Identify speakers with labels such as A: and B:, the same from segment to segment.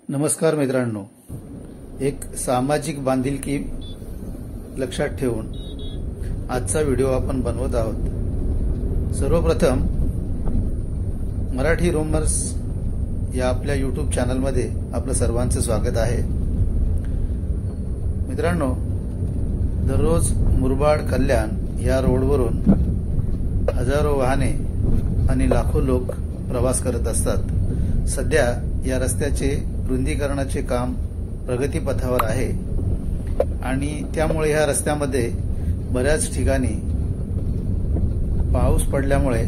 A: नमस्कार मित्रांनो, एक सामाजिक बांधिलकी लक्षात ठेवून आजचा व्हिडिओ आपण बनवत आहोत। सर्वप्रथम मराठी रोमर्स या आपल्या यूट्यूब चॅनलमध्ये आपलं सर्वांचं स्वागत आहे। मित्रांनो, दररोज मुरबाड कल्याण या रोडवरून हजारो वाहने आणि लाखो लोक प्रवास करत असतात। सध्या या रस्त्याचे रुंदीकरणाचे काम प्रगतीपथावर आहे आणि त्यामुळे ह्या रस्त्यामध्ये बऱ्याच ठिकाणी पाऊस पडल्यामुळे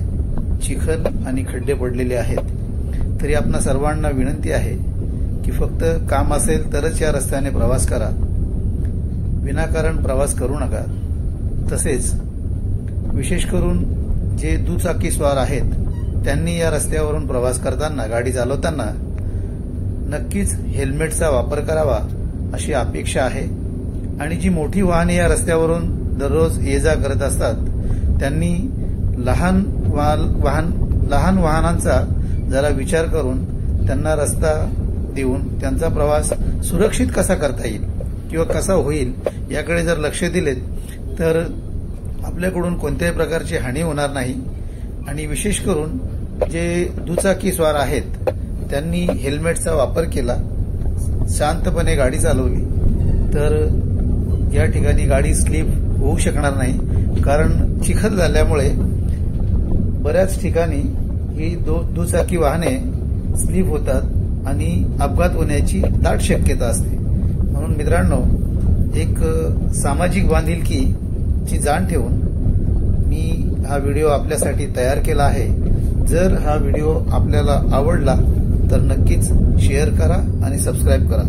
A: चिखल आणि खड्डे पडलेले आहेत। तरी आपणा सर्वांना विनंती आहे की फक्त काम असेल तरच या रस्त्याने प्रवास करा, विनाकारण प्रवास करू नका। तसेच विशेष करून जे दुचाकीस्वार आहेत त्यांनी या रस्त्यावरून प्रवास करताना, गाडी चालवताना नक्कीच हेल्मेटचा वापर करावा अशी अपेक्षा आहे। आणि जी मोठी वाहने या रस्त्यावरून दररोज ये जा करत असतात त्यांनी लहान वाहनांचा जरा विचार करून त्यांना रस्ता देऊन त्यांचा प्रवास सुरक्षित कसा करता येईल किंवा कसा होईल याकडे जर लक्ष दिलेत तर आपल्याकडून कोणत्याही प्रकारची हानी होणार नाही। आणि विशेष करून जे दुचाकीस्वार आहेत त्यांनी हेल्मेटचा वापर केला, शांतपणे गाडी चालवली तर या ठिकाणी गाडी स्लिप होऊ शकणार नाही। कारण चिखल झाल्यामुळे बऱ्याच ठिकाणी ही दुचाकी वाहने स्लिप होतात आणि अपघात होण्याची दाट शक्यता असते। म्हणून मित्रांनो, एक सामाजिक बांधिलकीची जाण ठेवून मी हा व्हिडिओ आपल्यासाठी तयार केला आहे। जर हा व्हिडिओ आपल्याला आवडला तर नक्कीच शेअर करा आणि सबस्क्राइब करा।